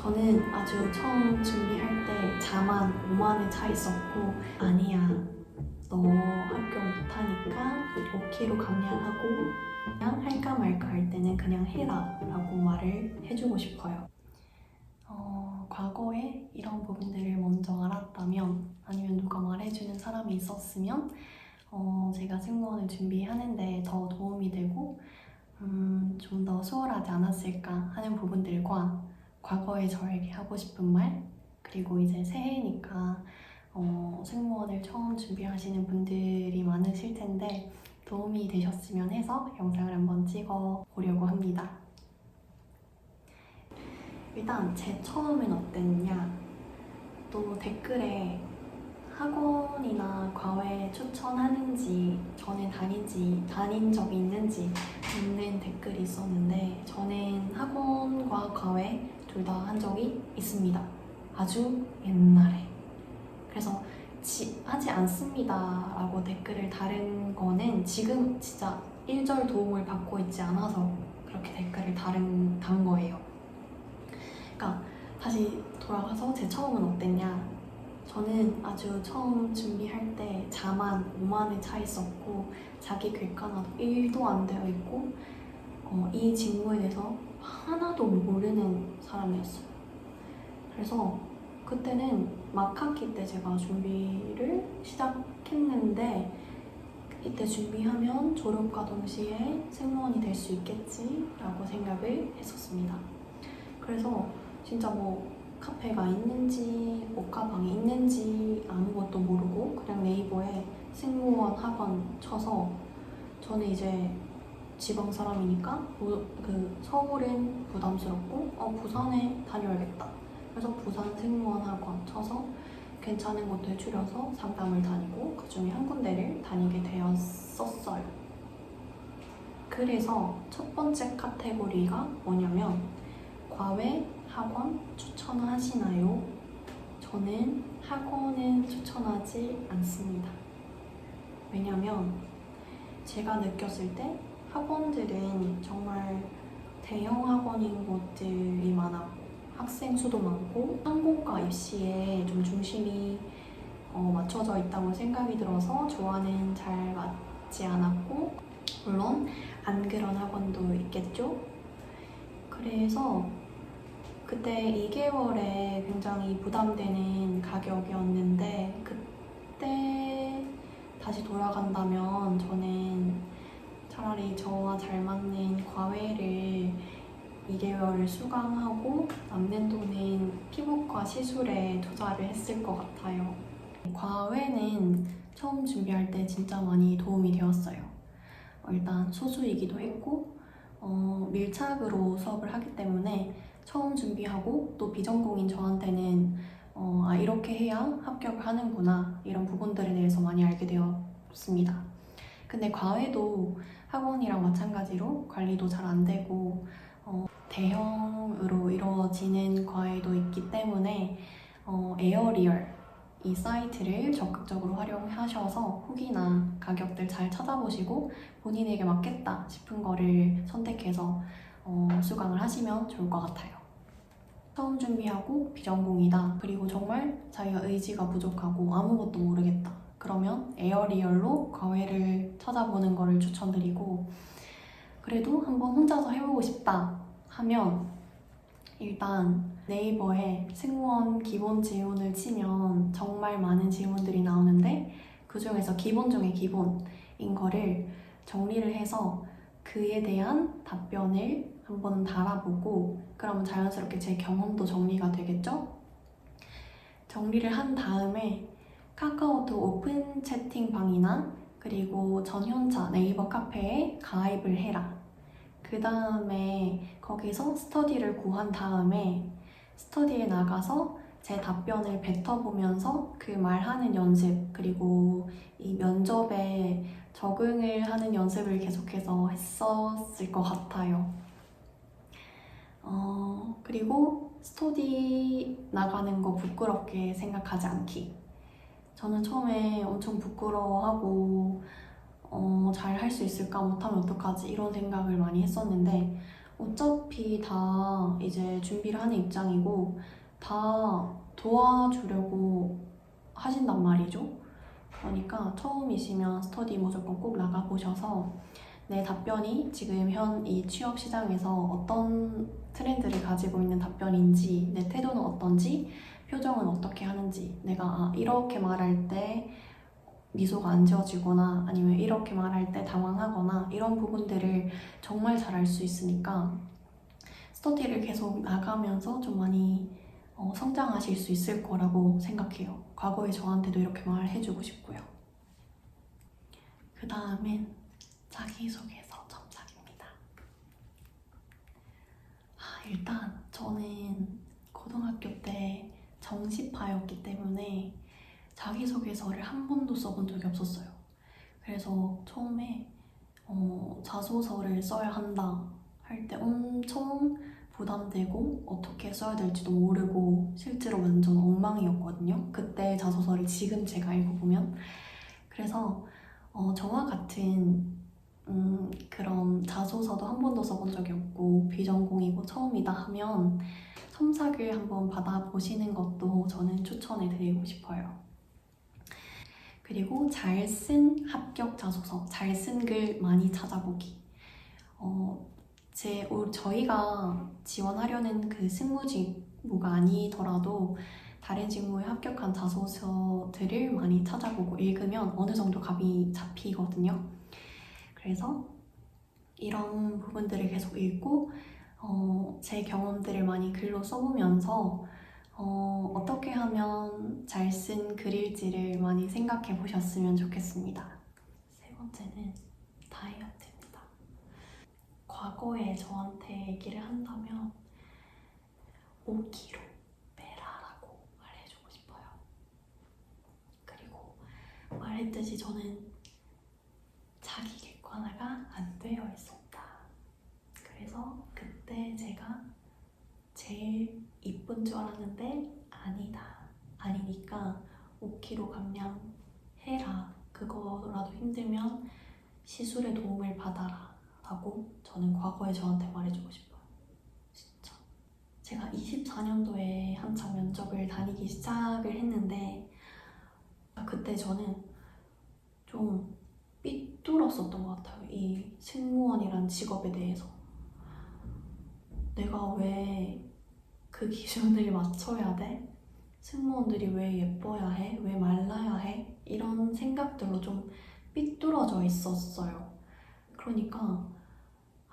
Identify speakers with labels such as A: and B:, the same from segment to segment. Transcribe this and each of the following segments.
A: 저는 아주 처음 준비할 때 자만 5만에 차 있었고, 아니야, 너 학교 못하니까 5kg 감량하고 그냥 할까 말까 할 때는 그냥 해라 라고 말을 해주고 싶어요. 과거에 이런 부분들을 먼저 알았다면, 아니면 누가 말해주는 사람이 있었으면 제가 승무원을 준비하는데 더 도움이 되고 좀 더 수월하지 않았을까 하는 부분들과 과거의 저에게 하고 싶은 말, 그리고 이제 새해니까 승무원을 처음 준비하시는 분들이 많으실 텐데 도움이 되셨으면 해서 영상을 한번 찍어 보려고 합니다. 일단 제 처음은 어땠냐, 또 댓글에 학원이나 과외 추천하는지, 전에 다닌 적이 있는지 묻는 댓글이 있었는데, 저는 학원과 과외 둘 다 한 적이 있습니다. 아주 옛날에. 그래서 하지 않습니다 라고 댓글을 다른 거는 지금 진짜 1절 도움을 받고 있지 않아서 그렇게 댓글을 단 거예요. 그러니까 다시 돌아가서 제 처음은 어땠냐, 저는 아주 처음 준비할 때 자만 5만에 차 있었고, 자기 객관화도 1도 안 되어 있고, 이 직무에 대해서 하나도 모르는 사람이었어요. 그래서 그때는 막학기 때 제가 준비를 시작했는데, 이때 준비하면 졸업과 동시에 승무원이 될 수 있겠지 라고 생각을 했었습니다. 그래서 진짜 카페가 있는지 옷가방이 있는지 아무것도 모르고 그냥 네이버에 승무원 학원 쳐서, 저는 이제 지방 사람이니까 서울은 부담스럽고 부산에 다녀야겠다. 그래서 부산 승무원 학원 쳐서 괜찮은 곳들 추려서 상담을 다니고 그중에 한 군데를 다니게 되었었어요. 그래서 첫 번째 카테고리가 뭐냐면, 과외 학원 추천하시나요? 저는 학원은 추천하지 않습니다. 왜냐면 제가 느꼈을 때 학원들은 정말 대형 학원인 곳들이 많았고, 학생 수도 많고, 항공과 입시에 좀 중심이 맞춰져 있다고 생각이 들어서 조화는 잘 맞지 않았고, 물론 안 그런 학원도 있겠죠? 그래서 그때 2개월에 굉장히 부담되는 가격이었는데, 그때 다시 돌아간다면 저는 차라리 저와 잘 맞는 과외를 2개월을 수강하고 남는 돈은 피부과 시술에 투자를 했을 것 같아요. 과외는 처음 준비할 때 진짜 많이 도움이 되었어요. 일단 소수이기도 했고 밀착으로 수업을 하기 때문에 처음 준비하고 또 비전공인 저한테는 이렇게 해야 합격을 하는구나, 이런 부분들에 대해서 많이 알게 되었습니다. 근데 과외도 학원이랑 마찬가지로 관리도 잘 안 되고 대형으로 이루어지는 과외도 있기 때문에 에어리얼 이 사이트를 적극적으로 활용하셔서 후기나 가격들 잘 찾아보시고 본인에게 맞겠다 싶은 거를 선택해서 수강을 하시면 좋을 것 같아요. 처음 준비하고 비전공이다, 그리고 정말 자기가 의지가 부족하고 아무것도 모르겠다, 그러면 에어리얼로 과외를 찾아보는 거를 추천드리고, 그래도 한번 혼자서 해보고 싶다 하면 일단 네이버에 승무원 기본 지문을 치면 정말 많은 지문들이 나오는데, 그 중에서 기본 중에 기본인 거를 정리를 해서 그에 대한 답변을 한번 달아보고, 그러면 자연스럽게 제 경험도 정리가 되겠죠? 정리를 한 다음에 카카오톡 오픈 채팅방이나 그리고 전현차 네이버 카페에 가입을 해라. 그 다음에 거기서 스터디를 구한 다음에 스터디에 나가서 제 답변을 뱉어보면서 그 말하는 연습, 그리고 이 면접에 적응을 하는 연습을 계속해서 했었을 것 같아요. 그리고 스터디 나가는 거 부끄럽게 생각하지 않기. 저는 처음에 엄청 부끄러워하고 잘 할 수 있을까, 못하면 어떡하지, 이런 생각을 많이 했었는데 어차피 다 이제 준비를 하는 입장이고 다 도와주려고 하신단 말이죠. 그러니까 처음이시면 스터디 무조건 꼭 나가보셔서 내 답변이 지금 현 이 취업 시장에서 어떤 트렌드를 가지고 있는 답변인지, 내 태도는 어떤지, 표정은 어떻게 하는지, 내가 이렇게 말할 때 미소가 안 지어지거나 아니면 이렇게 말할 때 당황하거나 이런 부분들을 정말 잘 알 수 있으니까 스터디를 계속 나가면서 좀 많이 성장하실 수 있을 거라고 생각해요. 과거에 저한테도 이렇게 말해주고 싶고요. 그 다음엔 자기소개서 첨삭입니다. 일단 저는 고등학교 때 정시파였기 때문에 자기소개서를 한 번도 써본 적이 없었어요. 그래서 처음에 자소서를 써야 한다 할 때 엄청 부담되고 어떻게 써야 될지도 모르고 실제로 완전 엉망이었거든요. 그때 자소서를 지금 제가 읽어보면. 그래서 저와 같은 그런 자소서도 한 번도 써본 적이 없고 비전공이고 처음이다 하면 첨삭을 한번 받아보시는 것도 저는 추천해드리고 싶어요. 그리고 잘 쓴 합격 자소서, 잘 쓴 글 많이 찾아보기. 저희가 지원하려는 그 승무직무가 아니더라도 다른 직무에 합격한 자소서들을 많이 찾아보고 읽으면 어느 정도 감이 잡히거든요. 그래서 이런 부분들을 계속 읽고 제 경험들을 많이 글로 써보면서 어떻게 하면 잘 쓴 글일지를 많이 생각해 보셨으면 좋겠습니다. 세 번째는 다이어트입니다. 과거에 저한테 얘기를 한다면 5kg 빼라라고 말해주고 싶어요. 그리고 말했듯이 저는 자기 객관화가 안 되어 있었다. 그래서 그때 제가 제일 이쁜 줄 알았는데 아니니까 5kg 감량해라. 그거라도 힘들면 시술의 도움을 받아라 라고 저는 과거에 저한테 말해주고 싶어요. 진짜 제가 24년도에 한창 면접을 다니기 시작을 했는데 그때 저는 좀 삐뚤었었던 것 같아요. 이 승무원이란 직업에 대해서 내가 왜 그 기준을 맞춰야 돼? 승무원들이 왜 예뻐야 해? 왜 말라야 해? 이런 생각들로 좀 삐뚤어져 있었어요. 그러니까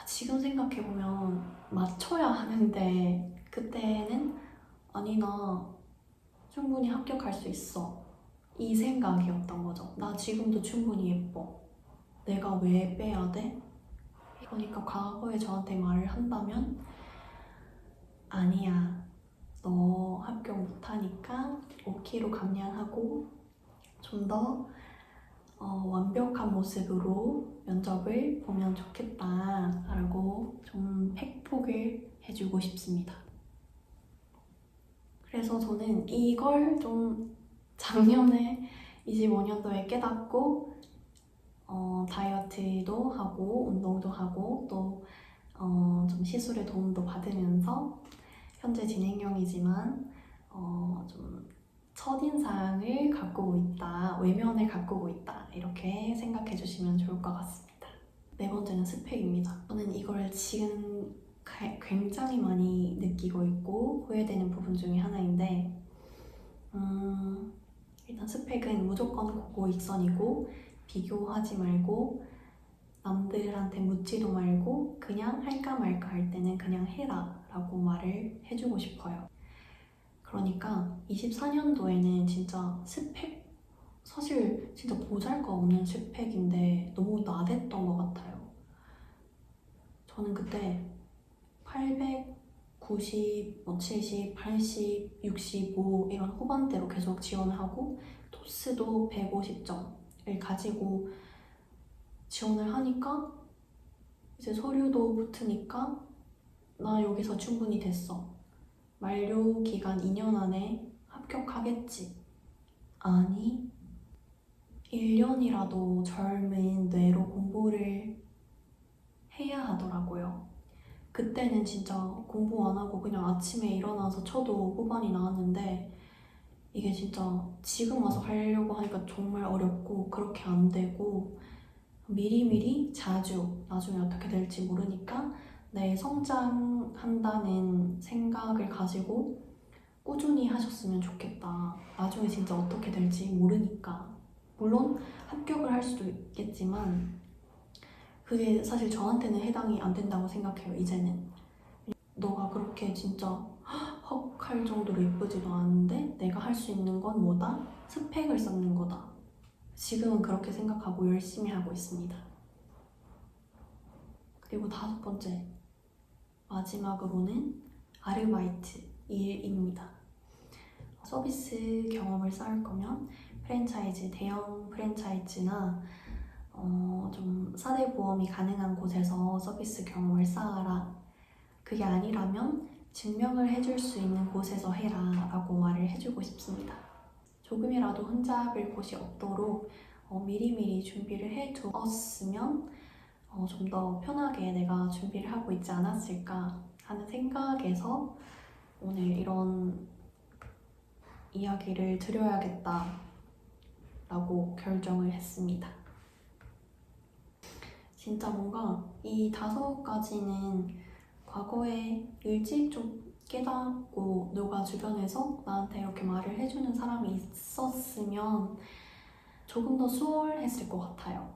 A: 지금 생각해보면 맞춰야 하는데 그때는 아니 나 충분히 합격할 수 있어 이 생각이었던 거죠. 나 지금도 충분히 예뻐. 내가 왜 빼야 돼? 그러니까 과거에 저한테 말을 한다면 아니야. 너 합격 못하니까 5kg 감량하고 좀 더 완벽한 모습으로 면접을 보면 좋겠다 라고 좀 팩폭을 해주고 싶습니다. 그래서 저는 이걸 좀 작년에 25년도에 깨닫고 다이어트도 하고 운동도 하고 또 좀 시술의 도움도 받으면서 현재 진행형이지만 좀 첫인상을 가꾸고 있다, 외면을 가꾸고 있다 이렇게 생각해 주시면 좋을 것 같습니다. 네 번째는 스펙입니다. 저는 이걸 지금 굉장히 많이 느끼고 있고 후회되는 부분 중에 하나인데 일단 스펙은 무조건 고고익선이고 비교하지 말고 남들한테 묻지도 말고 그냥 할까 말까 할 때는 그냥 해라 라고 말을 해주고 싶어요. 그러니까 24년도에는 진짜 스펙 사실 진짜 보잘것없는 스펙인데 너무 나댔던 것 같아요. 저는 그때 890, 70, 80, 65 이런 후반대로 계속 지원을 하고 토스도 150점을 가지고 지원을 하니까 이제 서류도 붙으니까 나 여기서 충분히 됐어. 만료 기간 2년 안에 합격하겠지. 아니, 1년이라도 젊은 뇌로 공부를 해야 하더라고요. 그때는 진짜 공부 안 하고 그냥 아침에 일어나서 쳐도 후반이 나왔는데 이게 진짜 지금 와서 하려고 하니까 정말 어렵고 그렇게 안 되고 미리미리 자주 나중에 어떻게 될지 모르니까 내 성장한다는 생각을 가지고 꾸준히 하셨으면 좋겠다. 나중에 진짜 어떻게 될지 모르니까. 물론 합격을 할 수도 있겠지만 그게 사실 저한테는 해당이 안 된다고 생각해요, 이제는. 너가 그렇게 진짜 헉 할 정도로 예쁘지도 않은데 내가 할 수 있는 건 뭐다? 스펙을 쌓는 거다. 지금은 그렇게 생각하고 열심히 하고 있습니다. 그리고 5번째, 마지막으로는 아르바이트 일입니다. 서비스 경험을 쌓을 거면 프랜차이즈, 대형 프랜차이즈나 좀 사대 보험이 가능한 곳에서 서비스 경험을 쌓아라. 그게 아니라면 증명을 해줄 수 있는 곳에서 해라 라고 말을 해주고 싶습니다. 조금이라도 흠잡을 곳이 없도록 미리미리 준비를 해두었으면 좀 더 편하게 내가 준비를 하고 있지 않았을까 하는 생각에서 오늘 이런 이야기를 드려야겠다 라고 결정을 했습니다. 진짜 뭔가 이 5가지는 과거에 일찍 좀 깨닫고 누가 주변에서 나한테 이렇게 말을 해주는 사람이 있었으면 조금 더 수월했을 것 같아요.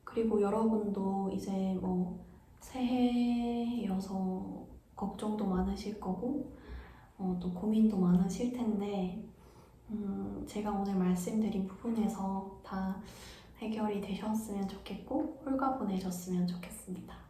A: 그리고 여러분도 이제 뭐 새해여서 걱정도 많으실 거고 또 고민도 많으실 텐데 제가 오늘 말씀드린 부분에서 다 해결이 되셨으면 좋겠고 홀가분해졌으면 좋겠습니다.